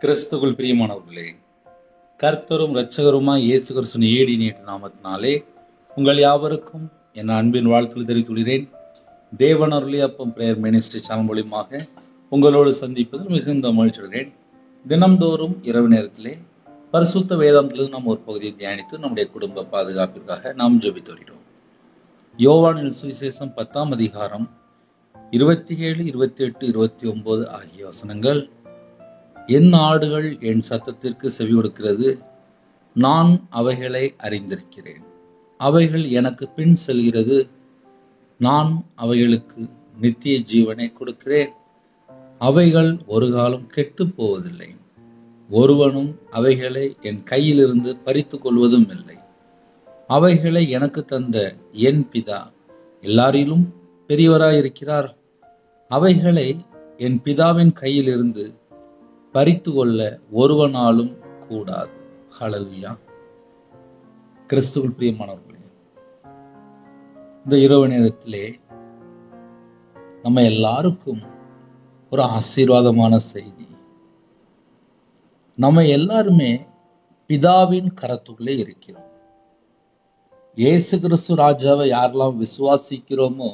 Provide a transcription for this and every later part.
கிறிஸ்துவுக்குள் பிரியமானவர்களே, கர்த்தரும் இரட்சகருமாய் இயேசு கிறிஸ்துவின் ஈடு நீட்டு நாமத்தினாலே உங்கள் யாவருக்கும் என் அன்பின் வாழ்த்துக்களை தெரிவித்துள்ளேன். தேவன் அருளிய அப்பம் பிரேயர் மினிஸ்ட்ரி சேனல் மூலியமாக உங்களோடு சந்திப்பதில் மிகுந்த மகிழ்ச்சியுடன் தினம்தோறும் இரவு நேரத்திலே பரிசுத்த வேதாந்தத்திலிருந்து நாம் ஒரு பகுதியை தியானித்து நம்முடைய குடும்ப பாதுகாப்பிற்காக நாம் ஜெபித்து வருகிறோம். யோவானின் சுவிசேஷம் 10ஆம் அதிகாரம் 27, 28, 29 ஆகிய வசனங்கள். என் ஆடுகள் என் சத்தத்திற்கு செவி கொடுக்கிறது, நான் அவைகளை அறிந்திருக்கிறேன். அவைகள் எனக்கு பின் செல்கிறது, நான் அவைகளுக்கு நித்திய ஜீவனை கொடுக்கிறேன். அவைகள் ஒரு காலம் கெட்டு போவதில்லை, ஒருவனும் அவைகளை என் கையிலிருந்து பறித்து கொள்வதும் இல்லை. அவைகளை எனக்கு தந்த என் பிதா எல்லாரிலும் பெரியவராயிருக்கிறார். அவைகளை என் பிதாவின் கையிலிருந்து பறித்து கொள்ள ஒருவனாலும் கூடாது. ஹல்லேலூயா. கிறிஸ்துவுக்குள் பிரியமானவர்களே, இந்த இரவு நேரத்திலே நம்ம எல்லாருக்கும் ஒரு ஆசீர்வாதமான செய்தி. நம்ம எல்லாருமே பிதாவின் கரத்துக்குள்ளே இருக்கிறோம். இயேசு கிறிஸ்து ராஜாவை யாரெல்லாம் விசுவாசிக்கிறோமோ,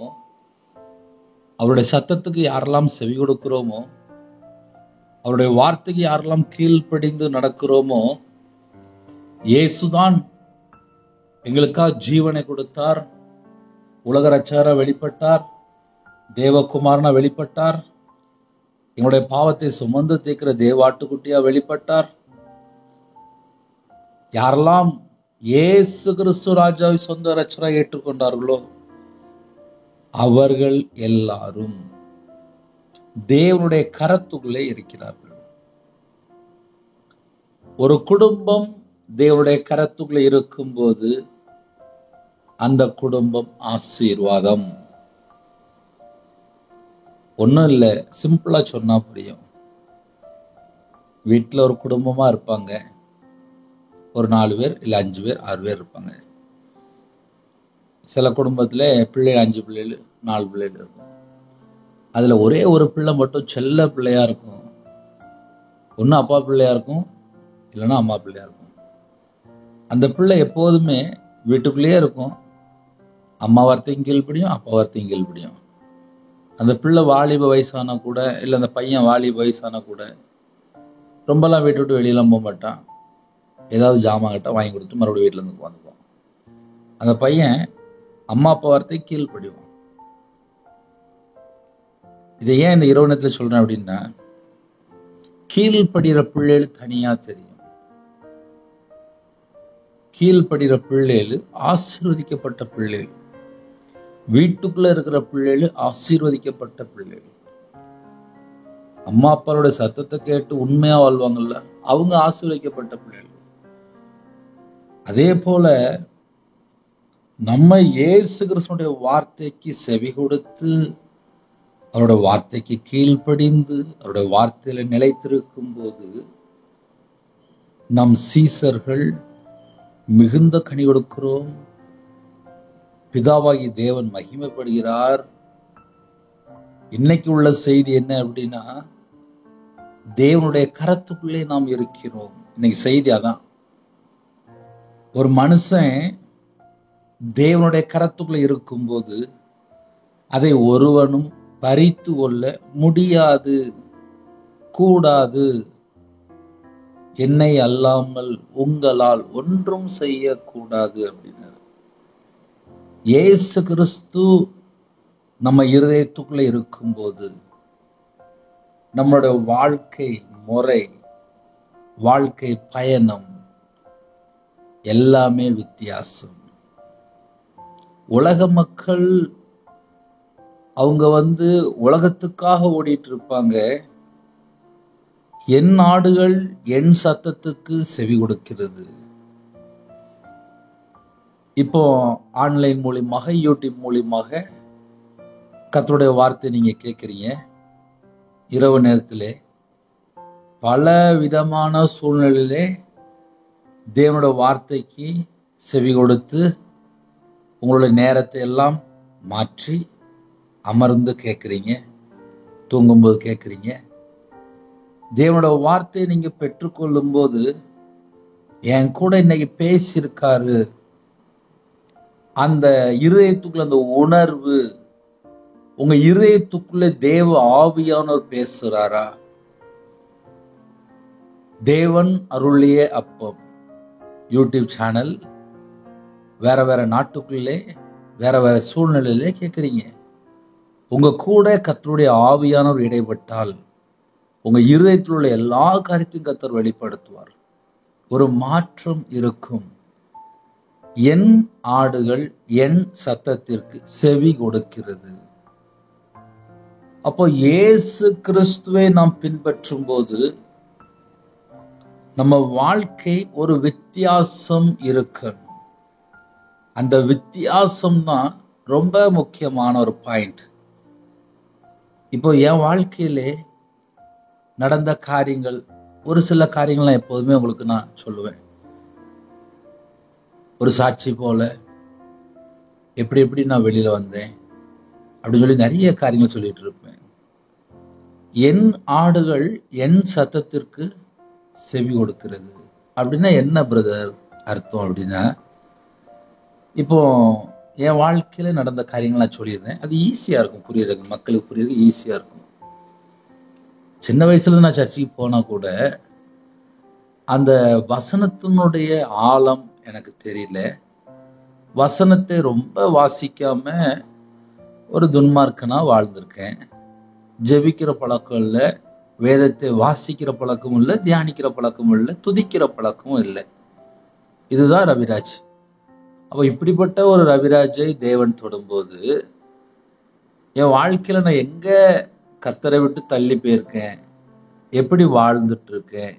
அவருடைய சத்தத்துக்கு யாரெல்லாம் செவி கொடுக்கிறோமோ, அவருடைய வார்த்தைக்கு யாரெல்லாம் கீழ்ப்படிந்து நடக்கிறோமோ, இயேசுதான் எங்களுக்காக ஜீவனை கொடுத்தார், உலக ரட்சகரா வெளிப்பட்டார், தேவகுமாரனா வெளிப்பட்டார், எங்களுடைய பாவத்தை சுமந்து தீர்க்கிற தேவாட்டுக்குட்டியா வெளிப்பட்டார். யாரெல்லாம் இயேசு கிறிஸ்து ராஜாவை சொந்த ரட்சகரா ஏற்றுக்கொண்டார்களோ அவர்கள் எல்லாரும் தேவனுடைய கரத்துக்குள்ளே இருக்கிறார்கள். ஒரு குடும்பம் தேவனுடைய கரத்துக்குள்ளே இருக்கும்போது அந்த குடும்பம் ஆசீர்வாதம். ஒன்றும் இல்லை, சிம்பிளா சொன்னா புரியும். வீட்டில் ஒரு குடும்பமா இருப்பாங்க, ஒரு 4 பேர் இல்லை 5 பேர் 6 பேர் இருப்பாங்க. சில குடும்பத்தில் பிள்ளைகள் 5 பிள்ளைகள் 4 பிள்ளைகள் இருக்கும். அதுல ஒரே ஒரு பிள்ளை மட்டும் செல்ல பிள்ளையா இருக்கும். ஒன்று அப்பா பிள்ளையா இருக்கும், இல்லைன்னா அம்மா பிள்ளையா இருக்கும். அந்த பிள்ளை எப்போதுமே வீட்டுக்குள்ளேயே இருக்கும். அம்மா வார்த்தையும் கீழ்படியும், அப்பா வார்த்தையும் கீழ்படியும். அந்த பிள்ளை வாலிப வயசானா கூட, இல்லை அந்த பையன் வாலிப வயசானா கூட ரொம்பலாம் வீட்டு விட்டு வெளியெல்லாம் போக மாட்டான். ஏதாவது ஜாமான் கிட்ட வாங்கி கொடுத்து மறுபடியும் வீட்டில் இருந்து வந்துக்குவான். அந்த பையன் அம்மா அப்பா வார்த்தையை கீழ்படிவான். இதை ஏன் இந்த இரவு நேரத்தில் சொல்றேன் அப்படின்னா, கீழ்படுகிற பிள்ளைகள் தனியா தெரியும். கீழ்படுகிற பிள்ளைகள் ஆசீர்வதிக்கப்பட்ட பிள்ளைகள். வீட்டுக்குள்ள இருக்கிற பிள்ளைகள் ஆசீர்வதிக்கப்பட்ட பிள்ளைகள். அம்மா அப்பாவோட சத்தத்தை கேட்டு உண்மையா வாழ்வாங்கல்ல, அவங்க ஆசீர்வதிக்கப்பட்ட பிள்ளைகள். அதே போல நம்ம இயேசு கிறிஸ்துவினுடைய வார்த்தைக்கு செவி கொடுத்து, அவருடைய வார்த்தைக்கு கீழ்ப்படிந்து, அவருடைய வார்த்தையில நிலைத்திருக்கும் போது நம் சீசர்கள் மிகுந்த கனி கொடுக்கிறோம். பிதாவாகி தேவன் மகிமைப்படுகிறார். இன்னைக்கு உள்ள செய்தி என்ன அப்படின்னா, தேவனுடைய கரத்துக்குள்ளே நாம் இருக்கிறோம். இன்னைக்கு செய்தி அதான். ஒரு மனுஷன் தேவனுடைய கரத்துக்குள்ளே இருக்கும்போது அதை ஒருவனும் பறித்து கொள்ள முடியாது, கூடாது. என்னை அல்லாமல் உங்களால் ஒன்றும் செய்யக்கூடாது அப்படின்னாரு. இயேசு கிறிஸ்து நம்ம இருதயத்துக்குள்ள இருக்கும்போது நம்மளுடைய வாழ்க்கை முறை, வாழ்க்கை பயணம் எல்லாமே வித்தியாசம். உலக மக்கள் அவங்க உலகத்துக்காக ஓடிட்டு இருப்பாங்க. என் ஆடுகள் என் சத்தத்துக்கு செவி கொடுக்கிறது. இப்போ ஆன்லைன் மூலியமாக, யூடியூப் மூலியமாக கர்த்தருடைய வார்த்தை நீங்க கேட்குறீங்க. இரவு நேரத்திலே பல விதமான சூழ்நிலையிலே தேவனுடைய வார்த்தைக்கு செவி கொடுத்து உங்களுடைய நேரத்தை எல்லாம் மாற்றி அமர்ந்து கேட்குறீங்க, தூங்கும்போது கேட்குறீங்க. தேவனோட வார்த்தையை நீங்க பெற்றுக்கொள்ளும் போது என் கூட இன்னைக்கு பேசியிருக்காரு, அந்த இருதயத்துக்குள்ள அந்த உணர்வு, உங்க இருதயத்துக்குள்ள தேவ ஆவியானவர் பேசுறாரா? தேவன் அருளிய அப்பம் யூடியூப் சேனல், வேற வேற நாட்டுக்குள்ளே வேற வேற சூழ்நிலையிலே கேட்குறீங்க. உங்க கூட கர்த்தருடைய ஆவியானவர் இடைப்பட்டால் உங்க இருதயத்தில் உள்ள எல்லா காரியத்தையும் கர்த்தர் வெளிப்படுத்துவார். ஒரு மாற்றம் இருக்கும். என் ஆடுகள் என் சத்தத்திற்கு செவி கொடுக்கிறது. அப்போ இயேசு கிறிஸ்துவை நாம் பின்பற்றும் போது நம்ம வாழ்க்கை ஒரு வித்தியாசம் இருக்கணும். அந்த வித்தியாசம் தான் ரொம்ப முக்கியமான ஒரு பாயிண்ட். இப்போ என் வாழ்க்கையிலே நடந்த காரியங்கள், ஒரு சில காரியங்கள் எப்போதுமே உங்களுக்கு நான் சொல்லுவேன். ஒரு சாட்சி போல எப்படி எப்படி நான் வெளியில வந்தேன் அப்படின்னு சொல்லி நிறைய காரியங்கள் சொல்லிட்டு இருப்பேன். என் ஆடுகள் என் சத்தத்திற்கு செவி கொடுக்கிறது அப்படின்னா என்ன பிரதர் அர்த்தம் அப்படின்னா, இப்போ என் வாழ்க்கையில நடந்த காரியங்கள் நான் சொல்லியிருந்தேன். அது ஈஸியா இருக்கும் புரியுறது, மக்களுக்கு புரியுறது ஈஸியா இருக்கும். சின்ன வயசுல நான் சர்ச்சுக்கு போனா கூட அந்த வசனத்தினுடைய ஆழம் எனக்கு தெரியல. வசனத்தை ரொம்ப வாசிக்காம ஒரு துன்மார்க்கனா வாழ்ந்திருக்கேன். ஜெபிக்கிற பழக்கம் இல்லை, வேதத்தை வாசிக்கிற பழக்கமும் இல்லை, தியானிக்கிற பழக்கமும் இல்லை, துதிக்கிற பழக்கமும் இல்லை. இதுதான் ரவிராஜ். அப்ப இப்படிப்பட்ட ஒரு ரவிராஜை தேவன் தொடும்போது என் வாழ்க்கையில நான் எங்க கர்த்தரை விட்டு தள்ளி போயிருக்கேன், எப்படி வாழ்ந்துட்டு இருக்கேன்,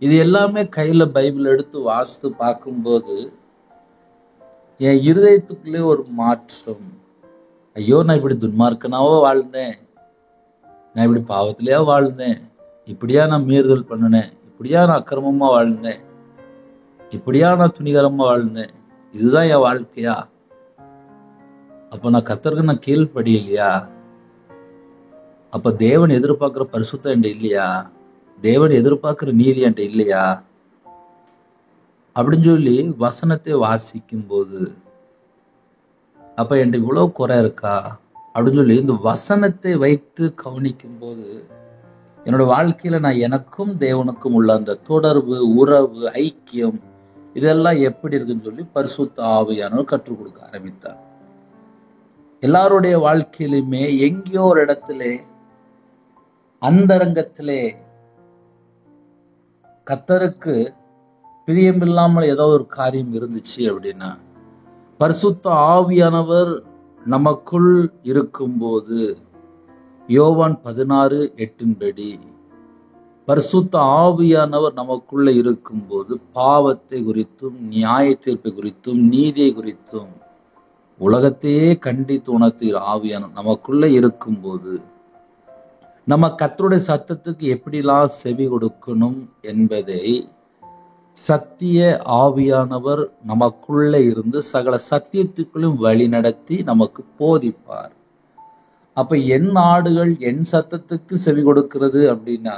இது எல்லாமே கையில பைபிள் எடுத்து வாசித்து பார்க்கும்போது என் இருதயத்துக்குள்ளே ஒரு மாற்றம். ஐயோ, நான் இப்படி துன்மார்க்கனாவோ வாழ்ந்தேன், நான் இப்படி பாவத்திலேயே வாழ்ந்தேன், இப்படியா நான் மீறுதல் பண்ணினேன், இப்படியா நான் அக்கிரமமா வாழ்ந்தேன், இப்படியா நான் துணிகரமா வாழ்ந்தேன், இதுதான் என் வாழ்க்கையா? அப்ப நான் கர்த்தருக்கு நான் கீழ்ப்படி இல்லையா? அப்ப தேவன் எதிர்பார்க்கிற பரிசுத்தம் என்கிட்ட இல்லையா? தேவன் எதிர்பார்க்கிற நீதி என்கிட்ட இல்லையா அப்படின்னு சொல்லி வசனத்தை வாசிக்கும் போது, அப்ப என்கிட்ட இவ்வளவு குறை இருக்கா அப்படின்னு சொல்லி இந்த வசனத்தை வைத்து கவனிக்கும் போது என்னோட வாழ்க்கையில நான் எனக்கும் தேவனுக்கும் உள்ள அந்த தொடர்பு, உறவு, ஐக்கியம் இதெல்லாம் எப்படி இருக்குன்னு சொல்லி பரிசுத்த ஆவியானவர் கற்றுக் கொடுக்க ஆரம்பித்தார். எல்லாருடைய வாழ்க்கையிலுமே எங்கேயோ ஒரு இடத்திலே அந்தரங்கத்திலே கர்த்தருக்கு பிரியமில்லாமல் ஏதோ ஒரு காரியம் இருந்துச்சு அப்படின்னா, பரிசுத்த ஆவியானவர் நமக்குள் இருக்கும்போது யோவான் 16:8 பரிசுத்த ஆவியானவர் நமக்குள்ள இருக்கும்போது பாவத்தை குறித்தும் நியாய தீர்ப்பை குறித்தும் நீதியை குறித்தும் உலகத்தையே கண்டித்து உணர்த்துகிற ஆவியானவர் நமக்குள்ள இருக்கும்போது நம்ம கர்த்தருடைய சத்தத்துக்கு எப்படிலாம் செவி கொடுக்கணும் என்பதை சத்திய ஆவியானவர் நமக்குள்ள இருந்து சகல சத்தியத்துக்குள்ளும் வழி நடத்தி நமக்கு போதிப்பார். அப்ப என் ஆடுகள் என் சத்தத்துக்கு செவி கொடுக்கிறது அப்படின்னா,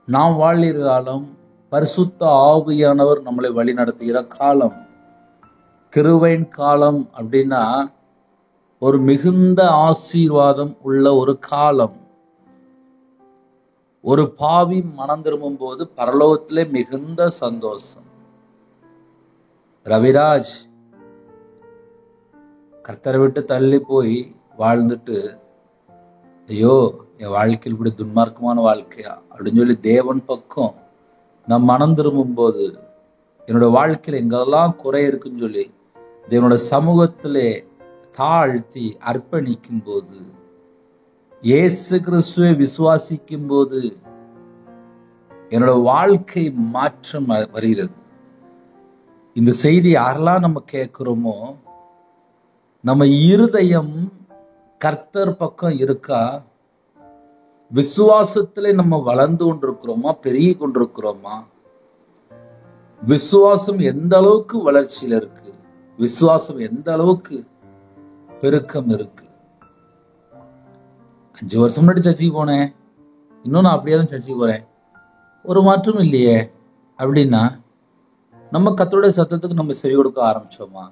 நாம் வாழ்கிற காலம் பரிசுத்த ஆவியானவர் நம்மளை வழி நடத்துகிற காலம், கிருபையின் காலம் அப்படின்னா ஒரு மிகுந்த ஆசீர்வாதம் உள்ள ஒரு காலம். ஒரு பாவி மனம் திரும்பும் போது பரலோகத்திலே மிகுந்த சந்தோஷம். ரவிராஜ் கர்த்தரை விட்டு தள்ளி போய் வாழ்ந்துட்டு, ஐயோ என் வாழ்க்கையில் இப்படி துன்மார்க்கமான வாழ்க்கையா அப்படின்னு சொல்லி தேவன் பக்கம் நான் மனம் திரும்பும் போது, என்னோட வாழ்க்கையில எங்கெல்லாம் குறை இருக்குன்னு சொல்லி தேவனோட சமூகத்திலே தாழ்த்தி அர்ப்பணிக்கும் போது, இயேசு கிறிஸ்துவை விசுவாசிக்கும் போது என்னோட வாழ்க்கை மாற்றம் வருகிறது. இந்த செய்தி யாரெல்லாம் நம்ம கேட்கிறோமோ, நம்ம இருதயம் கர்த்தர் பக்கம் இருக்கா? விசுவாசத்திலே நம்ம வளர்ந்து கொண்டிருக்கிறோமா, பெருகி கொண்டிருக்கிறோமா? விசுவாசம் எந்த அளவுக்கு வளர்ச்சியில இருக்கு, விசுவாசம் எந்த அளவுக்கு பெருக்கம் இருக்கு. 5 வருஷம் முன்னாடி சர்ச்சுக்கு போனேன், இன்னும் நான் அப்படியே தான் சர்ச்சைக்கு போறேன், ஒரு மாற்றம் இல்லையே அப்படின்னா நம்ம கர்த்தருடைய சத்தத்துக்கு நம்ம செவி கொடுக்க ஆரம்பிச்சோமா?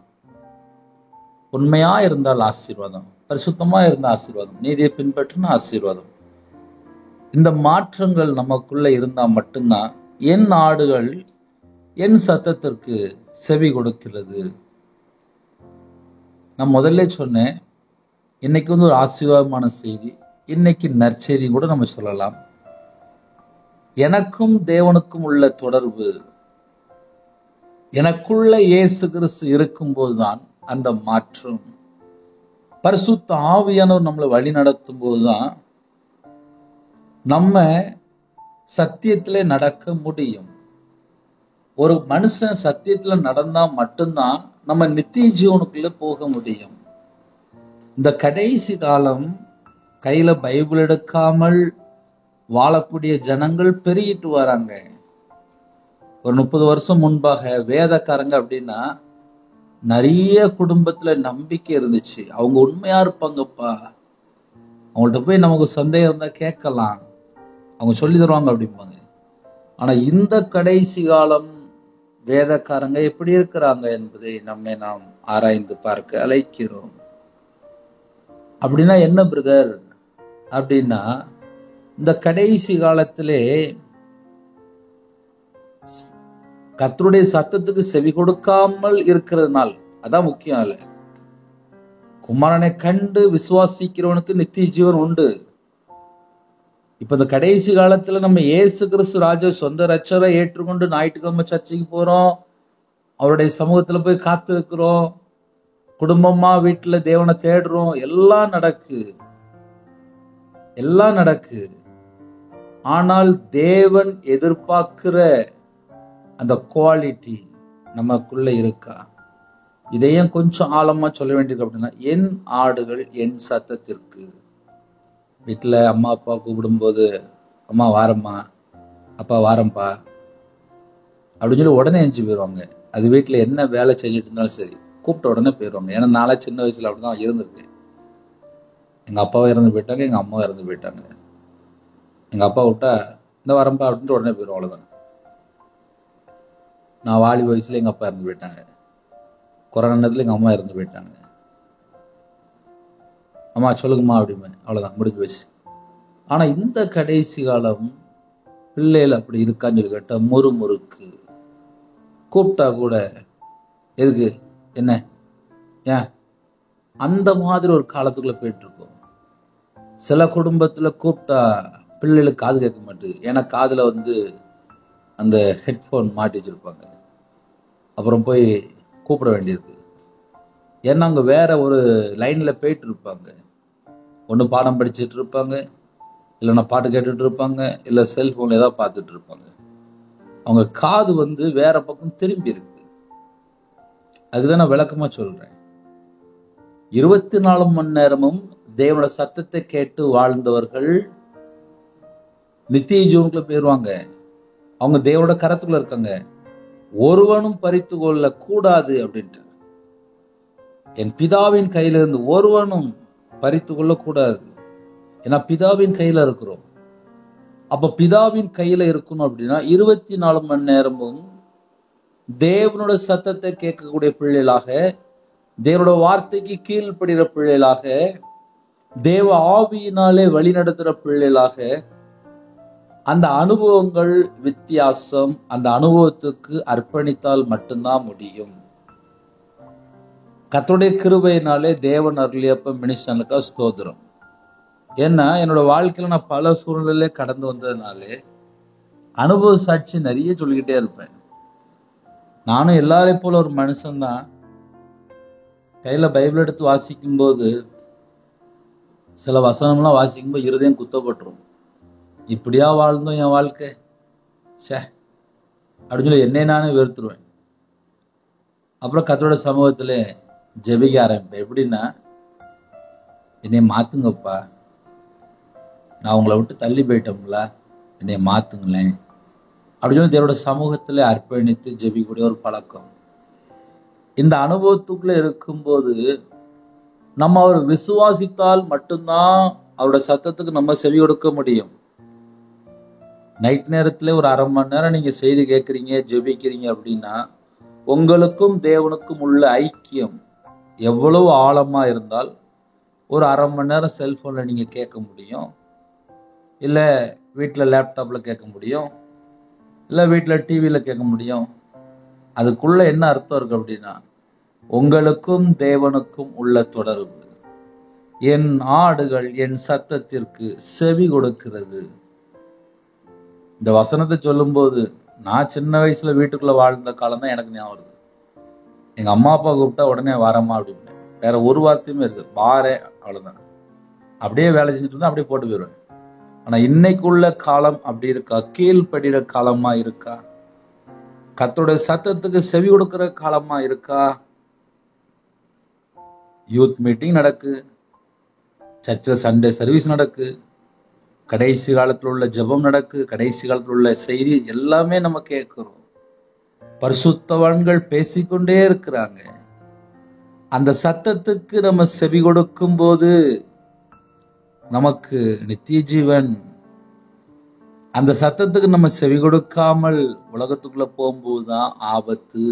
உண்மையா இருந்தால் ஆசீர்வாதம், பரிசுத்தமா இருந்த ஆசீர்வாதம், நீதியை பின்பற்றின ஆசீர்வாதம். இந்த மாற்றங்கள் நமக்குள்ள இருந்தா மட்டும்தான் என் ஆடுகள் என் சத்தத்திற்கு செவி கொடுக்கிறது. நான் முதல்ல சொன்னேன், இன்னைக்கு ஒரு ஆசீர்வாதமான செய்தி, இன்னைக்கு நற்செய்தி கூட நம்ம சொல்லலாம். எனக்கும் தேவனுக்கும் உள்ள தொடர்பு, எனக்குள்ள இயேசு கிறிஸ்து இருக்கும்போதுதான் அந்த மாற்றம். பரிசுத்த ஆவியானவர் நம்மளை வழி நடத்தும் போதுதான் நம்ம சத்தியத்திலே நடக்க முடியும். ஒரு மனுஷன் சத்தியத்துல நடந்தா மட்டும்தான் நம்ம நித்திய ஜீவனுக்குள்ள போக முடியும். இந்த கடைசி காலம் கையில பைபிள் எடுக்காமல் வாழக்கூடிய ஜனங்கள் பெருகிட்டு வராங்க. ஒரு 30 வருஷம் முன்பாக வேதக்காரங்க அப்படின்னா நிறைய குடும்பத்துல நம்பிக்கை இருந்துச்சு. அவங்க உண்மையா இருப்பாங்கப்பா, அவங்கள்ட்ட போய் நமக்கு சந்தேகம் இருந்தா கேட்கலாம், அவங்க சொல்லி தருவாங்க அப்படிம்பாங்க. ஆனா இந்த கடைசி காலம் வேதக்காரங்க எப்படி இருக்கிறாங்க என்பதை நாம் ஆராய்ந்து பார்க்க அழைக்கிறோம். அப்படின்னா என்ன பிரதர் அப்படின்னா, இந்த கடைசி காலத்திலே கர்த்தருடைய சத்தத்துக்கு செவி கொடுக்காமல் இருக்கிறதுனால், அதான் முக்கியம். இல்ல, குமாரனை கண்டு விசுவாசிக்கிறவனுக்கு நித்திய ஜீவன் உண்டு. இப்ப இந்த கடைசி காலத்துல நம்ம இயேசு கிறிஸ்து ராஜ சொந்த ரட்சரை ஏற்றுக்கொண்டு ஞாயிற்றுக்கிழமை சர்ச்சைக்கு போறோம், அவருடைய சமூகத்துல போய் காத்து இருக்கிறோம், குடும்பமா வீட்டுல தேவனை தேடுறோம், எல்லாம் நடக்கு. ஆனால் தேவன் எதிர்பார்க்கிற அந்த குவாலிட்டி நமக்குள்ள இருக்கா? இதையும் கொஞ்சம் ஆழமா சொல்ல வேண்டியது. அப்படின்னா, என் ஆடுகள் என் சத்தத்திற்கு. வீட்டுல அம்மா அப்பா கூப்பிடும்போது, அம்மா வாரம்மா, அப்பா வாரம்பா அப்படின்னு சொல்லி உடனே எஞ்சி போயிடுவாங்க. அது வீட்டுல என்ன வேலை செஞ்சுட்டு இருந்தாலும் சரி, கூப்பிட்ட உடனே போயிடுவாங்க. ஏன்னா நாளா சின்ன வயசுல அப்படிதான் இருந்திருக்கு. எங்க அப்பாவும் இறந்து போயிட்டாங்க, எங்க அம்மாவும் இறந்து போயிட்டாங்க. எங்க அப்பா விட்டா இந்த வரம்பா அப்படின்ட்டு உடனே போயிடும், அவ்வளவுதான். நான் வாலி வயசுல எங்க அப்பா இறந்து போயிட்டாங்க, கொரோனா நேரத்துல எங்க அம்மா இறந்து போயிட்டாங்க. அம்மா சொல்லுங்கம்மா அப்படிமே, அவ்வளவுதான், முடிஞ்சு போச்சு. ஆனா இந்த கடைசி காலம் பிள்ளைகள் அப்படி இருக்கான்னு சொல்லி கேட்டா முறுமுறுக்கு. கூப்பிட்டா கூட எதுக்கு, என்ன, ஏன், அந்த மாதிரி ஒரு காலத்துக்குள்ள போயிட்டு இருக்கோம். சில குடும்பத்துல கூப்பிட்டா பிள்ளைகளுக்கு காது கேட்க மாட்டேங்குது. ஏன்னா காதுல அந்த ஹெட்ஃபோன் மாட்டி வச்சிருப்பாங்க. அப்புறம் போய் கூப்பிட வேண்டியிருக்கு. ஏன்னா அங்க வேற ஒரு லைன்ல போயிட்டு இருப்பாங்க. ஒண்ணு பாடம் படிச்சுட்டு இருப்பாங்க, இல்லைன்னா பாட்டு கேட்டுட்டு இருப்பாங்க, இல்ல செல்போன்ல ஏதாவது பார்த்துட்டு இருப்பாங்க. அவங்க காது வேற பக்கம் திரும்பி இருக்கு. அதுதான் நான் விளக்கமா சொல்றேன். 24 மணி நேரமும் தேவனோட சத்தத்தை கேட்டு வாழ்ந்தவர்கள் நித்திய ஜீவனுக்குள்ள போயிருவாங்க. அவங்க தேவனோட கரத்துக்குள்ள இருக்காங்க. ஒருவனும் பறித்து கொள்ள கூடாது அப்படின்ட்டு, என் பிதாவின் கையில இருந்து ஒருவனும் பறித்து கொள்ள கூடாது. ஏன்னா பிதாவின் கையில இருக்கிறோம். அப்ப பிதாவின் கையில இருக்கணும் அப்படின்னா 24 மணி நேரமும் தேவனோட சத்தத்தை கேட்கக்கூடிய பிள்ளைகளாக, தேவனோட வார்த்தைக்கு கீழ்ப்படுகிற பிள்ளைகளாக, தேவ ஆவியினாலே வழி நடத்துற பிள்ளைகளாக, அந்த அனுபவங்கள் வித்தியாசம். அந்த அனுபவத்துக்கு அர்ப்பணித்தால் மட்டும்தான் முடியும். கர்த்தருடைய கிருபையினாலே தேவன் அருளியப்ப மினிஸ்டனுக்கா ஸ்தோத்திரம். ஏன்னா என்னோட வாழ்க்கையில நான் பல சூழ்நிலையில கடந்து வந்ததுனாலே அனுபவ சாட்சி நிறைய சொல்லிக்கிட்டே இருப்பேன். நானும் எல்லாரையும் போல ஒரு மனுஷன்தான். கையில பைபிள் எடுத்து வாசிக்கும் போது சில வசனம்லாம் வாசிக்கும்போது இருதயம் குத்தப்பட்டுரும். இப்படியா வாழ்ந்தோம் என் வாழ்க்கை, சே அப்படின்னு சொல்லி என்னை நானே வெறுத்துருவேன். அப்புறம் கர்த்தரோட சமூகத்துல ஜெபிக்க ஆரம்பிப்பேன். எப்படின்னா, என்னை மாத்துங்கப்பா, நான் உங்களை விட்டு தள்ளி போயிட்டோம்ல, என்னை மாத்துங்களேன் அப்படின்னு சொல்லி தேவனோட சமூகத்துல அர்ப்பணித்து ஜெபிக்கக்கூடிய ஒரு பழக்கம். இந்த அனுபவத்துக்குள்ள இருக்கும்போது நம்ம அவர் விசுவாசித்தால் மட்டும்தான் அவரோட சத்தத்துக்கு நம்ம செவி கொடுக்க முடியும். நைட் நேரத்துல ஒரு அரை மணி நேரம் நீங்க செய்தி கேட்குறீங்க, ஜெபிக்கிறீங்க அப்படின்னா உங்களுக்கும் தேவனுக்கும் உள்ள ஐக்கியம் எவ்வளவு ஆழமா இருந்தால் ஒரு அரை மணி நேரம் செல்போன்ல நீங்க கேட்க முடியும், இல்ல வீட்டுல லேப்டாப்ல கேட்க முடியும், இல்ல வீட்டுல டிவியில கேட்க முடியும். அதுக்குள்ள என்ன அர்த்தம் இருக்கு அப்படின்னா, உங்களுக்கும் தேவனுக்கும் உள்ள தொடர்பு. என் ஆடுகள் என் சத்தத்திற்கு செவி கொடுக்கிறது. இந்த வசனத்தை சொல்லும் போது நான் சின்ன வயசுல வீட்டுக்குள்ள வாழ்ந்த காலம் தான் எனக்கு ஞாபகம் வருது. எங்க அம்மா அப்பா கூப்பிட்டா உடனே வரமா அப்படின்னு, வேற ஒரு வார்த்தையுமே இருக்கு, வாரே, அவ்வளவுதான். அப்படியே வேலை செஞ்சுட்டு இருந்தா அப்படியே போட்டு போயிடுவேன். ஆனா இன்னைக்குள்ள காலம் அப்படி இருக்கா? கீழ்படிற காலமா இருக்கா? கர்த்தருடைய சத்தத்துக்கு செவி கொடுக்கிற காலமா இருக்கா? யூத் மீட்டிங் நடக்கு, சர்ச்சில் சண்டே சர்வீஸ் நடக்கு, கடைசி காலத்தில் உள்ள ஜெபம் நடக்கு, கடைசி காலத்தில் உள்ள செய்தி எல்லாமே நம்ம கேட்கிறோம். பரிசுத்தவான்கள் பேசிக்கொண்டே இருக்கிறாங்க. அந்த சத்தத்துக்கு நம்ம செவி கொடுக்கும் போது நமக்கு நித்திய ஜீவன். அந்த சத்தத்துக்கு நம்ம செவி கொடுக்காமல் உலகத்துக்குள்ள போகும்போதுதான் ஆபத்து.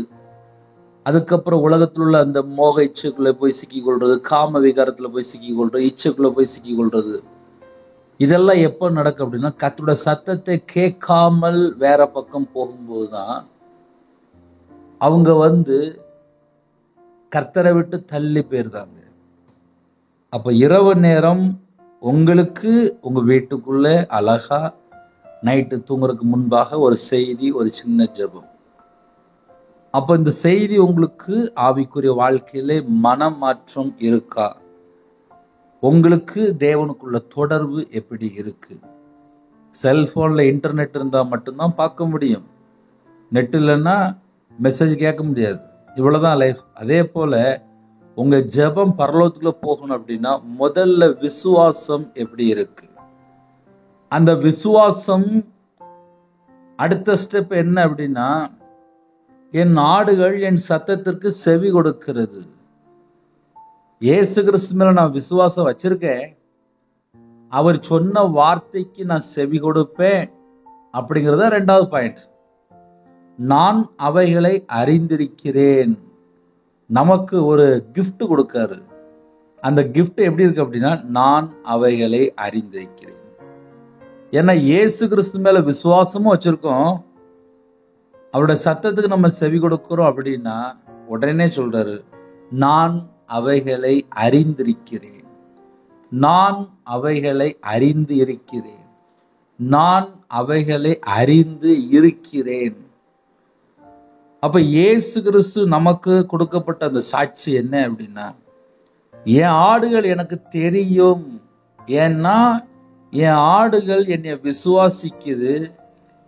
அதுக்கப்புறம் உலகத்தில் உள்ள அந்த மோக இச்சைக்குள்ள போய் சிக்கி கொள்றது, காம விகாரத்துல போய் சிக்கி கொள்றது, இச்சைக்குள்ள போய் சிக்கி கொள்றது, இதெல்லாம் எப்போ நடக்கும் அப்படின்னா கர்த்தருடைய சத்தத்தை கேட்காமல் வேற பக்கம் போகும்போதுதான் அவங்க கர்த்தரை விட்டு தள்ளி போயிருந்தாங்க. அப்ப இரவு நேரம் உங்களுக்கு உங்க வீட்டுக்குள்ள அழகா நைட்டு தூங்குறதுக்கு முன்பாக ஒரு செய்தி, ஒரு சின்ன ஜெபம். அப்ப இந்த செய்தி உங்களுக்கு ஆவிக்குரிய வாழ்க்கையிலே மனமாற்றம் இருக்கா? உங்களுக்கு தேவனுக்குள்ள தொடர்பு எப்படி இருக்கு? செல்போன்ல இன்டர்நெட் இருந்தா மட்டும்தான் பார்க்க முடியும், நெட் இல்லைன்னா மெசேஜ் கேட்க முடியாது. இவ்வளவுதான் லைஃப். அதே போல உங்க ஜெபம் பரலோகத்துக்குள்ள போகணும் அப்படின்னா முதல்ல விசுவாசம் எப்படி இருக்கு? அந்த விசுவாசம் அடுத்த ஸ்டெப் என்ன அப்படின்னா, என் ஆடுகள் என் சத்தத்திற்கு செவி கொடுக்கிறது. இயேசு கிறிஸ்து மேல நான் விசுவாசம் வச்சிருக்கேன், அவர் சொன்ன வார்த்தைக்கு நான் செவி கொடுப்பேன் அப்படிங்கறத ரெண்டாவது பாயிண்ட். நான் அவைகளை அறிந்திருக்கிறேன். நமக்கு ஒரு கிஃப்ட் கொடுக்காரு. அந்த கிஃப்ட் எப்படி இருக்கு அப்படின்னா, நான் அவைகளை அறிந்திருக்கிறேன். ஏன்னா இயேசு கிறிஸ்து மேல விசுவாசமும் வச்சிருக்கோம், அவருடைய சத்தத்துக்கு நம்ம செவி கொடுக்கிறோம் அப்படின்னா உடனே சொல்றாரு, நான் அவைகளை அறிந்திருக்கிறேன், நான் அவைகளை அறிந்து இருக்கிறேன், நான் அவைகளை அறிந்து இருக்கிறேன். அப்ப இயேசு கிறிஸ்து நமக்கு கொடுக்கப்பட்ட அந்த சாட்சி என்ன அப்படின்னா, என் ஆடுகள் எனக்கு தெரியும், ஏன்னா என் ஆடுகள் என்னை விசுவாசிக்குது,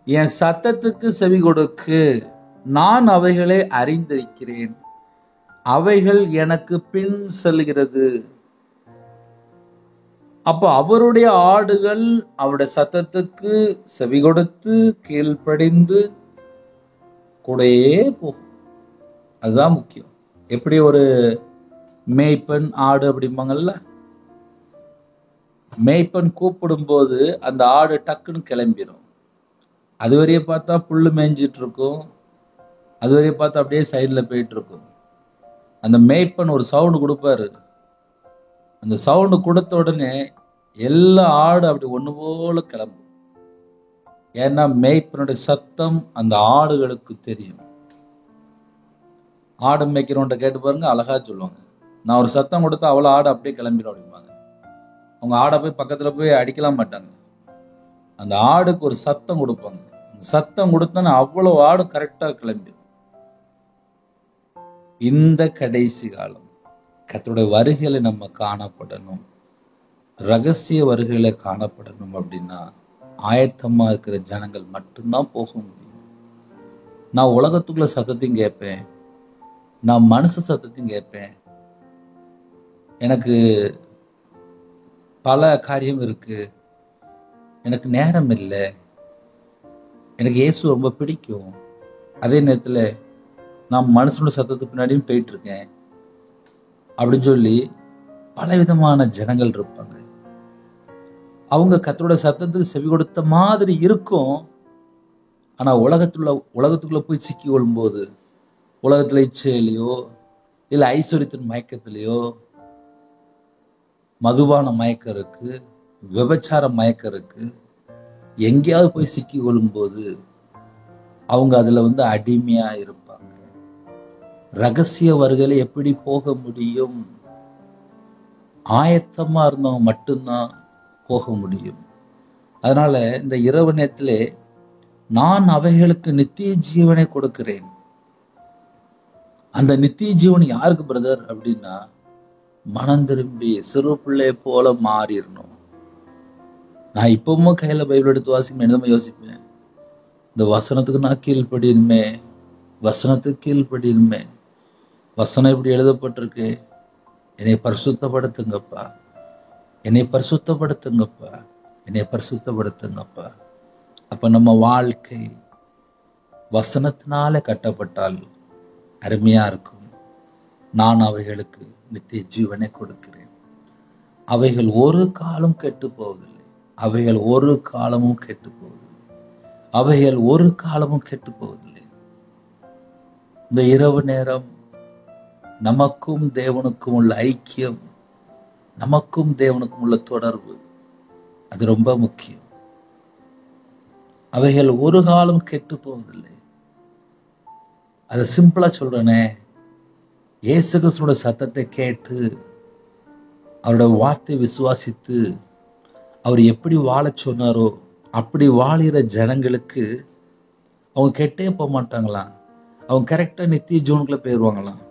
என் சத்தத்துக்கு செவி கொடுக்கு, நான் அவைகளை அறிந்திருக்கிறேன், அவைகள் எனக்கு பின் செல்கிறது. அப்ப அவருடைய ஆடுகள் அவருடைய சத்தத்துக்கு செவி கொடுத்து கீழ்ப்படிந்து கூடயே போகும். அதுதான் முக்கியம். எப்படி ஒரு மேய்ப்பன் ஆடு அப்படிம்பாங்கல்ல, மேய்ப்பன் கூப்பிடும் போது அந்த ஆடு டக்குன்னு கிளம்பிடும். அதுவரைய பார்த்தா புல்லு மேய்ஞ்சிட்டு இருக்கும், அதுவரைய பார்த்தா அப்படியே சைட்ல போயிட்டு இருக்கும். அந்த மேய்ப்பன் ஒரு சவுண்டு கொடுப்பாரு, அந்த சவுண்டு கொடுத்த உடனே எல்லா ஆடு அப்படி ஒண்ணு போல கிளம்பும். ஏன்னா மேய்ப்பனுடைய சத்தம் அந்த ஆடுகளுக்கு தெரியும். ஆடு மேய்க்கிறவன்ட்ட கேட்டு பாருங்க, அழகா சொல்லுவாங்க, நான் ஒரு சத்தம் கொடுத்தா அவ்வளவு ஆடு அப்படியே கிளம்பிடும் அப்படிம்பாங்க. அவங்க ஆடை போய் பக்கத்துல போய் அடிக்கலாம் மாட்டாங்க, அந்த ஆடுக்கு ஒரு சத்தம் கொடுப்பாங்க. சத்தம் கொடுத்தோன்னா அவ்வளவு ஆடு கரெக்டா கிளம்பி. இந்த கடைசி காலம் கர்த்தருடைய வருகையில நம்ம காணப்படணும், ரகசிய வருகையில காணப்படணும் அப்படின்னா ஆயத்தமா இருக்கிற ஜனங்கள் மட்டும்தான் போக முடியும். நான் உலகத்துக்குள்ள சத்தத்தையும் கேட்பேன், நான் மனுஷ சத்தத்தையும் கேட்பேன், எனக்கு பல காரியம் இருக்கு, எனக்கு நேரம் இல்லை, எனக்கு இயேசு ரொம்ப பிடிக்கும், அதே நேரத்துல நான் மனுஷனோட சத்தத்துக்கு பின்னாடியும் போயிட்டு இருக்கேன் அப்படின்னு சொல்லி பலவிதமான ஜனங்கள் இருப்பாங்க. அவங்க கர்த்தரோட சத்தத்துக்கு செவி கொடுத்த மாதிரி இருக்கும், ஆனா உலகத்துக்குள்ள போய் சிக்கி கொள்ளும்போது, உலகத்துல இச்சையிலையோ இல்ல ஐஸ்வர்யத்தின் மயக்கத்திலேயோ, மதுபான மயக்கம் இருக்கு, விபச்சார மயக்கம் இருக்கு, எங்கேயாவது போய் சிக்கி கொள்ளும்போது அவங்க அதுல அடிமையா இருப்பாங்க. ரகசிய வருகையில எப்படி போக முடியும்? ஆயத்தமா இருந்தவங்க மட்டும்தான் போக முடியும். அதனால இந்த இரவு நேரத்திலே நான் அவைகளுக்கு நித்திய ஜீவனை கொடுக்கிறேன். அந்த நித்திய ஜீவன் யாருக்கு பிரதர் அப்படின்னா, மனம் திரும்பி சிறு பிள்ளை போல மாறிடணும். நான் இப்பவும் கையில பைபிள் எடுத்து வாசிக்கும் என்னதான் யோசிப்பேன், இந்த வசனத்துக்கு நான் கீழ்ப்படியுமே, வசனத்துக்கு கீழ்ப்படியுமே. வசனம் இப்படி எழுதப்பட்டிருக்கு, என்னை பரிசுத்தப்படுத்துங்கப்பா, என்னை பரிசுத்தப்படுத்துங்கப்பா, என்னை பரிசுத்தப்படுத்துங்கப்பா. அப்ப நம்ம வாழ்க்கை வசனத்தினால கட்டப்பட்டால் அருமையா இருக்கும். நான் அவைகளுக்கு நித்திய ஜீவனை கொடுக்கிறேன். அவைகள் ஒரு காலம் கெட்டு போவதில்லை. அவைகள் ஒரு காலமும் கெட்டு போவதில்லை. அவைகள் ஒரு காலமும் கெட்டு போவதில்லை. இந்த இரவு நேரம் நமக்கும் தேவனுக்கும் உள்ள ஐக்கியம், நமக்கும் தேவனுக்கும் உள்ள தொடர்பு, அது ரொம்ப முக்கியம். அவைகள் ஒரு காலம் கெட்டு போவதில்லை. அதை சிம்பிளா சொல்றேனே, இயேசு கிறிஸ்துவோட சத்தத்தை கேட்டு அவரோட வார்த்தை விசுவாசித்து அவர் எப்படி வாழச் சொன்னாரோ அப்படி வாழுகிற ஜனங்களுக்கு அவங்க கெட்டே போக மாட்டாங்களாம். அவங்க கரெக்டா நித்திய ஜீவனுக்குள்ள போயிடுவாங்களாம்.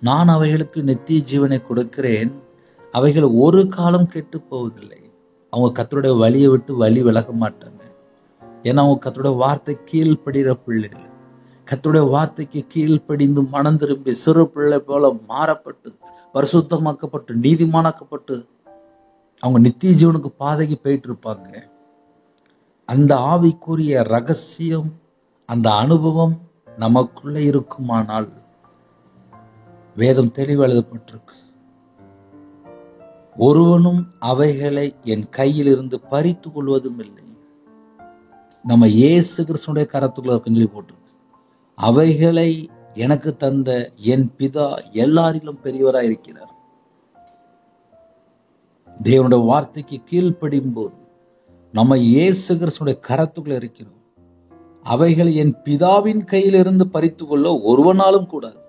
நான் அவைகளுக்கு நித்திய ஜீவனை கொடுக்கிறேன், அவைகள் ஒரு காலம் கெட்டு போவதில்லை. அவங்க கர்த்தருடைய வழியை விட்டு வழி விலக மாட்டாங்க. ஏன்னா அவங்க கர்த்தருடைய வார்த்தை கீழ்ப்படுகிற பிள்ளைகள். கர்த்தருடைய வார்த்தைக்கு கீழ்ப்படிந்து மனம் திரும்பி சிறு பிள்ளை போல மாறப்பட்டு பரிசுத்தமாக்கப்பட்டு நீதிமானாக்கப்பட்டு அவங்க நித்திய ஜீவனுக்கு பாதைக்கு போயிட்டு இருப்பாங்க. அந்த ஆவிக்குரிய ரகசியம், அந்த அனுபவம் நமக்குள்ள இருக்குமானால், வேதம் தெளிவு எழுதப்பட்டிருக்கு, ஒருவனும் அவைகளை என் கையில் இருந்து பறித்து கொள்வதும் இல்லை. நம்ம இயேசு கிறிஸ்துடைய கரத்துக்குள்ள சொல்லி போட்டிருக்கு, அவைகளை எனக்கு தந்த என் பிதா எல்லாரிலும் பெரியவராய் இருக்கிறார். தேவனுடைய வார்த்தைக்கு கீழ்ப்படியும் போது நம்ம இயேசு கிறிஸ்துடைய கரத்துக்குள்ள இருக்கிறோம். அவைகளை என் பிதாவின் கையில இருந்து பறித்து கொள்ள ஒருவனாலும் கூடாது.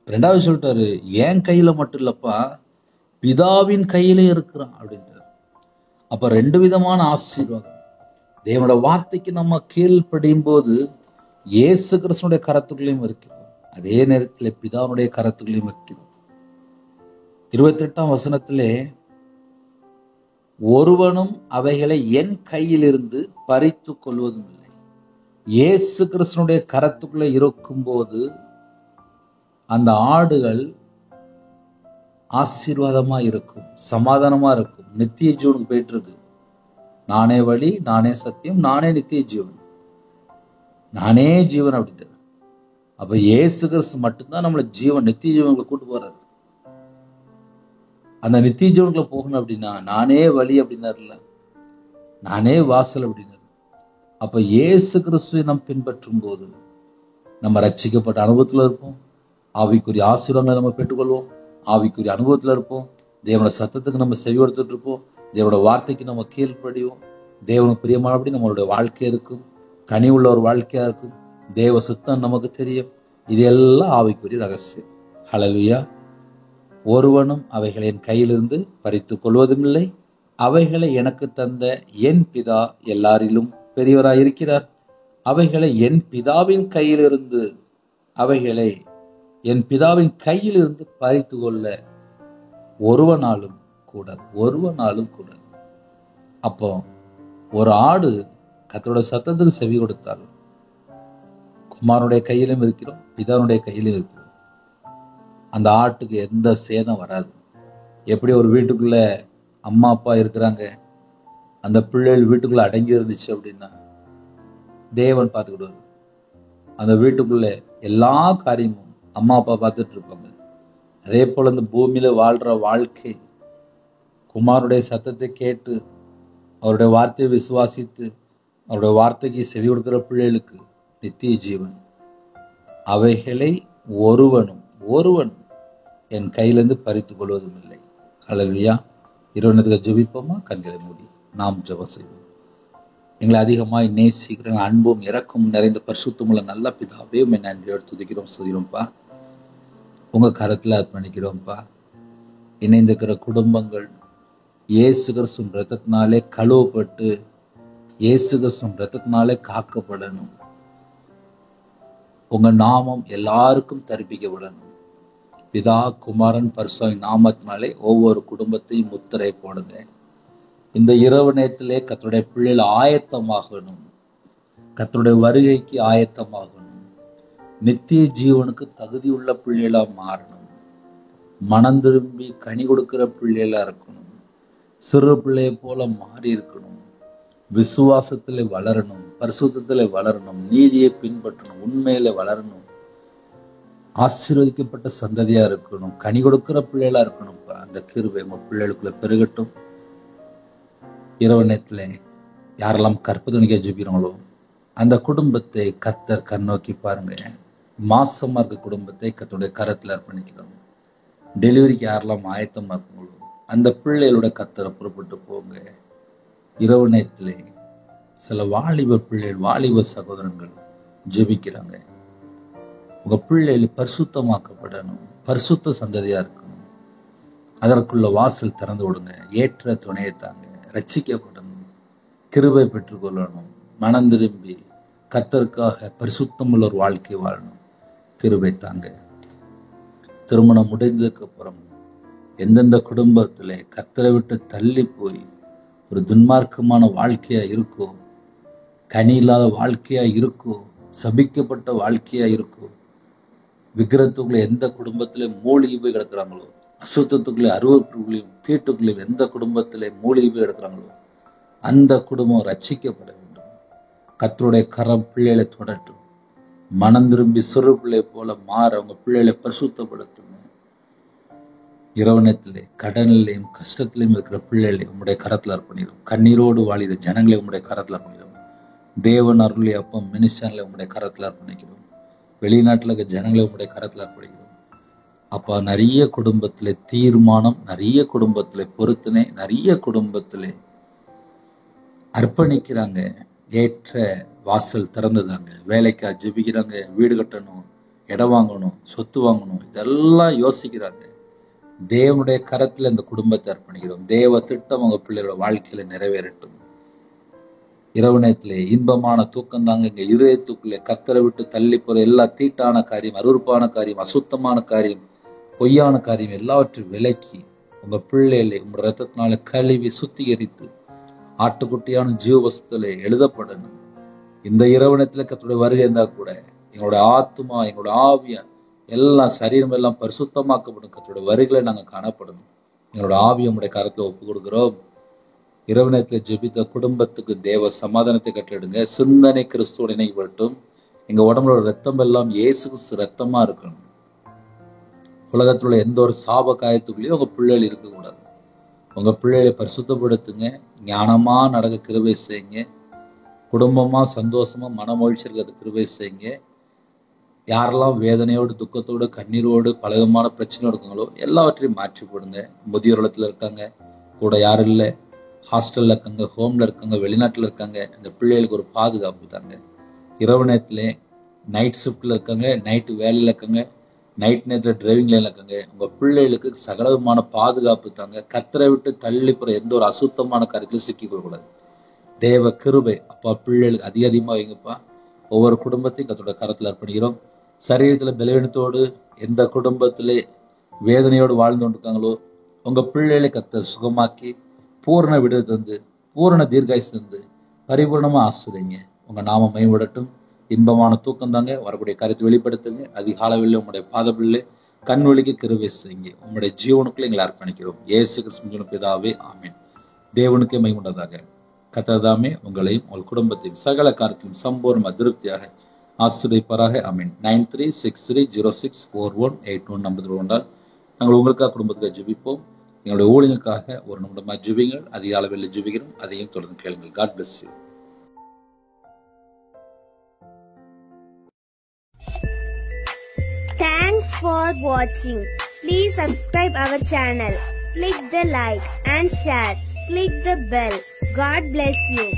ரெண்டாவது சொல்லிட்டாரு, என் கையில மட்டும் இல்லப்பா, பிதாவின் கையிலே இருக்கிறான் அப்படின்றாரு. அப்ப ரெண்டு விதமான ஆசீர்வாதம். தேவனுடைய வார்த்தைக்கு நம்ம கீழ்ப்படியும் போது இயேசு கிறிஸ்துடைய கரத்துக்குள்ளேயும் இருக்கிறோம், அதே நேரத்தில் பிதாவுடைய கரத்துக்குள்ளேயும் இருக்கிறோம். 28ஆம் வசனத்திலே, ஒருவனும் அவைகளை என் கையிலிருந்து பறித்து கொள்வதும் இல்லை. இயேசு கிறிஸ்துடைய கரத்துக்குள்ள இருக்கும் போது அந்த ஆடுகள் ஆசீர்வாதமா இருக்கும், சமாதானமா இருக்கும், நித்திய ஜீவனுக்கு போயிட்டு இருக்கு. நானே வழி, நானே சத்தியம், நானே நித்திய ஜீவன், நானே ஜீவன் அப்படின்ட்டு. அப்ப இயேசு கிறிஸ்து மட்டும்தான் நம்மளை ஜீவன் நித்திய ஜீவனுக்குள்ள கூட்டு போறாரு. அந்த நித்திய ஜீவனுக்குள்ள போகணும் அப்படின்னா நானே வழி அப்படின்னாருல, நானே வாசல் அப்படின்னாரு. அப்ப இயேசு கிறிஸ்துவை நாம் பின்பற்றும் போது நம்ம ரட்சிக்கப்பட்ட அனுபவத்துல இருப்போம், ஆவிக்குரிய ஆசீர்வாதங்களை நம்ம பெற்றுக்கொள்வோம், ஆவிக்குரிய அனுபவத்துல இருப்போம், தேவனோட சத்தத்துக்கு நம்ம செவி கொடுத்துட்டு இருப்போம், தேவனோட வார்த்தைக்கு நம்ம கீழ்ப்படிவோம், தேவனுக்கு பிரியமானபடி நம்மளுடைய வாழ்க்கை இருக்கும், கனி உள்ள ஒரு வாழ்க்கையா இருக்கும், தேவ சித்தம் நமக்கு தெரியும். இதெல்லாம் ஆவிக்குரிய ரகசியம். ஹல்லேலூயா. ஒருவனும் அவைகளை என் கையிலிருந்து பறித்து கொள்வதும் இல்லை, அவைகளை எனக்கு தந்த என் பிதா எல்லாரிலும் பெரியவராய் இருக்கிறார். அவைகளை என் பிதாவின் கையிலிருந்து, அவைகளை என் பிதாவின் கையிலிருந்து பறித்து கொள்ள ஒருவனாலும் கூடாது, ஒருவனாலும் கூடாது. அப்போ ஒரு ஆடு கர்த்தருடைய சத்தத்துக்கு செவி கொடுத்தால் குமாரனுடைய கையிலும் இருக்கிறோம், பிதாவுடைய கையிலும் இருக்கிறோம். அந்த ஆட்டுக்கு எந்த சேதம் வராது. எப்படி ஒரு வீட்டுக்குள்ள அம்மா அப்பா இருக்கிறாங்க, அந்த பிள்ளைகள் வீட்டுக்குள்ள அடங்கி இருந்துச்சு அப்படின்னா தேவன் பார்த்துக்கிடுவார். அந்த வீட்டுக்குள்ள எல்லா காரியமும் அம்மா அப்பா பார்த்துட்டு இருப்பாங்க. அதே போல இந்த பூமியில வாழ்ற வாழ்க்கை குமாரனுடைய சத்தத்தை கேட்டு அவருடைய வார்த்தையை விசுவாசித்து அவருடைய வார்த்தைக்கு செவி கொடுக்கிற பிள்ளைகளுக்கு நித்திய ஜீவன். அவைகளை ஒருவன் என் கையிலிருந்து பறித்துக் கொள்வதும் இல்லை. ஹல்லேலூயா. இரவனத்துக்கு ஜெபிப்போமா? கண்களை மூடி நாம் ஜெபம் செய்வோம். எங்களை அதிகமாய் நேசிக்கிற அன்பும் இரக்கமும் நிறைந்த பரிசுத்தமுள்ள நல்ல பிதாவே, உம்மை நன்றியோடு துதிக்கிறோம், சொல்கிறோம்ப்பா. உங்க கரத்துல அர்ப்பணிக்கிறோம்ப்பா. இணைந்திருக்கிற குடும்பங்கள் இயேசு கிறிஸ்துவின் இரத்தத்தினாலே கழுவப்பட்டு இயேசு கிறிஸ்துவின் இரத்தத்தினாலே காக்கப்படணும். உங்க நாமம் எல்லாருக்கும் தரிப்பிக்கப்படணும். பிதா, குமாரன், பரிசுத்த நாமத்தினாலே ஒவ்வொரு குடும்பத்தையும் முத்திரை போடுங்க. இந்த இரவு நேரத்திலே கர்த்தருடைய பிள்ளைகள் ஆயத்தமாகணும். கர்த்தருடைய வருகைக்கு ஆயத்தமாகணும். நித்திய ஜீவனுக்கு தகுதியுள்ள பிள்ளைகளா மாறணும். மனம் திரும்பி கனி கொடுக்கிற பிள்ளைகளா இருக்கணும். சிறு பிள்ளையை போல மாறி இருக்கணும். விசுவாசத்திலே வளரணும், பரிசுத்தத்திலே வளரணும், நீதியை பின்பற்றணும், உண்மையில வளரணும், ஆசீர்வதிக்கப்பட்ட சந்ததியா இருக்கணும், கனி கொடுக்கிற பிள்ளைகளா இருக்கணும். அந்த கிருபை உங்க பிள்ளைகளுக்குள்ள பெருகட்டும். இரவு நேரத்துல யாரெல்லாம் கற்பதனிக்க ஜெபிக்கிறாங்களோ அந்த குடும்பத்தை கர்த்தர் கண்ணோக்கி பாருங்க. மாசமா இருக்க குடும்பத்தை கர்த்தருடைய கரத்துல அர்ப்பணிக்கிறோம். டெலிவரிக்கு யாரெல்லாம் ஆயத்தமா இருக்காங்களோ அந்த பிள்ளைகளோட கர்த்தரை புறப்பட்டு போங்க. இரவு நேரத்திலே சில வாலிப பிள்ளைகள், வாலிப சகோதரங்கள் ஜெபிக்கிறாங்க. உங்க பிள்ளைகள் பரிசுத்தமாக்கப்படணும், பரிசுத்த சந்ததியா இருக்கணும். அதற்குள்ள வாசல் திறந்து விடுங்க. ஏற்ற துணையை தாங்க. ரட்சிக்கப்படணும், கிருபை பெற்றுக்கொள்ளணும், மனம் திரும்பி கர்த்தருக்காக பரிசுத்தமுள்ள ஒரு வாழ்க்கை வாழணும். கிருபை தாங்க. திருமணம் முடிந்ததுக்கு அப்புறம் எந்தெந்த குடும்பத்திலே கர்த்தரை விட்டு தள்ளி போய் ஒரு துன்மார்க்கமான வாழ்க்கையா இருக்கோ, கனி இல்லாத வாழ்க்கையா இருக்கோ, சபிக்கப்பட்ட வாழ்க்கையா இருக்கோ, விக்கிரத்துக்குள்ள எந்த குடும்பத்திலே மூழ்கி போய் கிடக்குறாங்களோ, அசுத்தத்துக்குள்ளே, அருவருப்புகளையும் தீட்டுக்குள்ளேயும் எந்த குடும்பத்திலே மூழ்கி போய் கிடக்குறாங்களோ அந்த குடும்பம் ரட்சிக்கப்பட வேண்டும். கர்த்தருடைய கரம் பிள்ளைகளை தொடட்டும். மனம் திரும்பி சிறு பிள்ளை போல மாற அவங்க பிள்ளைகளை பரிசுத்தப்படுத்துங்க. இரவு நேரத்திலே கடனிலையும் கஷ்டத்திலையும் இருக்கிற பிள்ளைகளை உம்முடைய கரத்தில் அர்ப்பணிக்கிறோம். கண்ணீரோடு வாழித ஜனங்களை உம்முடைய கரத்தில் அர்ப்பணிக்கிறோம். தேவன் அருளி அப்பம் மினிஸ்டர்களை உம்முடைய கரத்தில் அர்ப்பணிக்கிறோம். வெளிநாட்டில் இருக்க ஜனங்களை உம்முடைய கரத்தில் அர்ப்பணிக்கிறோம். அப்பா, நிறைய குடும்பத்திலே தீர்மானம், நிறைய குடும்பத்திலே பொருத்தனை, நிறைய குடும்பத்திலே அர்ப்பணிக்கிறாங்க. ஏற்ற வாசல் திறந்துதாங்க. வேலைக்கா ஜெபிக்கிறாங்க, வீடு கட்டணும், இடம் வாங்கணும், சொத்து வாங்கணும், இதெல்லாம் யோசிக்கிறாங்க. தேவனுடைய கரத்துல இந்த குடும்பத்தை அர்ப்பணிக்கிறோம். தேவ திட்டம் உங்க பிள்ளைகளோட வாழ்க்கையில நிறைவேறட்டும். இரவு நேரத்திலே இன்பமான தூக்கம் தாங்க. இங்க இதயத்துக்குள்ளே கர்த்தரை விட்டு தள்ளி போற எல்லா தீட்டான காரியம், அருவருப்பான காரியம், அசுத்தமான காரியம், பொய்யான காரியம் எல்லாவற்றையும் விலக்கி உங்க பிள்ளைகளை உங்க ரத்தத்தினால கழுவி சுத்திகரித்து ஆட்டுக்குட்டியான ஜீவவஸ்துல எழுதப்படணும். இந்த இரவு நேரத்துல கர்த்தருடைய வருகை இருந்தா கூட எங்களோட ஆத்மா, எங்களோட ஆவியா எல்லாம் சரீரம் எல்லாம் பரிசுத்தமாக்கப்படும். கர்த்தருடைய வருகையில நாங்க காணப்படணும். எங்களோட ஆவியை உங்களுடைய கரத்துல ஒப்பு கொடுக்கிறோம். இரவு நேரத்துல ஜெபித்த குடும்பத்துக்கு தேவ சமாதானத்தை கட்டிடுங்க. சிந்தனை கிறிஸ்துவோட இணைப்பட்டும். எங்க உடம்புல ரத்தம் எல்லாம் இயேசு கிறிஸ்து ரத்தமா இருக்கணும். உலகத்துல உள்ள எந்த ஒரு சாப காயத்துக்குள்ளேயும் உங்க பிள்ளைகள் இருக்கக்கூடாது. உங்க பிள்ளைகளை பரிசுத்தப்படுத்துங்க. ஞானமா நடக்க கிருபை செய்யுங்க. குடும்பமா சந்தோஷமா மனமொழிச்சு இருக்கிறது கிருபை செய்யுங்க. யாரெல்லாம் வேதனையோடு, துக்கத்தோடு, கண்ணீரோடு, பலவிதமான பிரச்சனை இருக்காங்களோ எல்லாவற்றையும் மாற்றி போடுங்க. முதியோர் இல்லத்துல இருக்காங்க, கூட யாரும் இல்லை, ஹாஸ்டல்ல இருக்காங்க, ஹோம்ல இருக்காங்க, வெளிநாட்டுல இருக்காங்க, இந்த பிள்ளைகளுக்கு ஒரு பாதுகாப்பு தாங்க. இரவு நேரத்துல நைட் ஷிஃப்ட்ல இருக்காங்க, நைட்டு வேலையில இருக்காங்க, நைட் நேரத்தில் டிரைவிங் லைன்ல இருக்காங்க. உங்க பிள்ளைகளுக்கு சகலவிதமான பாதுகாப்பு தாங்க. கர்த்தரை விட்டு தள்ளி போற எந்த ஒரு அசுத்தமான காரியத்திலும் சிக்கிக்க கூடாது. தேவ கிருபை அப்பா பிள்ளைகளுக்கு அதிகமா வைங்கப்பா. ஒவ்வொரு குடும்பத்தையும் கர்த்தரோட கரத்துல அர்ப்பணிக்கிறோம். சரீரத்துல பலவீனத்தோடு எந்த குடும்பத்திலே வேதனையோடு வாழ்ந்து கொண்டிருக்காங்களோ உங்க பிள்ளைகளை கர்த்தர் சுகமாக்கி பூரண விடுதலை தந்து, பூரண தீர்காயுசு தந்து, பரிபூர்ணமா ஆசிரியங்க. உங்க நாம மேம்படட்டும். இன்பமான தூக்கம் தாங்க. வரக்கூடிய கருத்தை வெளிப்படுத்துங்க. அதிகாலவில் உங்களுடைய பாதபிள்ளை கண் ஒளிக்கு கிருபை செய்யுங்க. உங்களுடைய ஜீவனுக்குள்ள எங்களை அர்ப்பணிக்கிறோம். இயேசு கிறிஸ்து பிதாவே, ஆமென். தேவனுக்கே மகிமையுண்டதாக. கர்த்தர் உங்களையும் உங்கள் குடும்பத்தையும் சகல காரியத்திலும் சம்பூர்ண திருப்தியாக ஆசீர்வதிப்பாராக. ஆமென். 9363064181 நம்பர் கொண்டால் நாங்கள் உங்களுக்காக குடும்பத்துக்காக ஜெபிப்போம். எங்களுடைய ஊழியர்களுக்காக ஒரு நிமிடமாக ஜெபிங்கள். அதிக அளவில் ஜெபிக்கிறோம். அதையும் தொடர்ந்து கேளுங்கள். God bless you. Thanks for watching. Please subscribe our channel. Click the like and share. Click the bell. God bless you.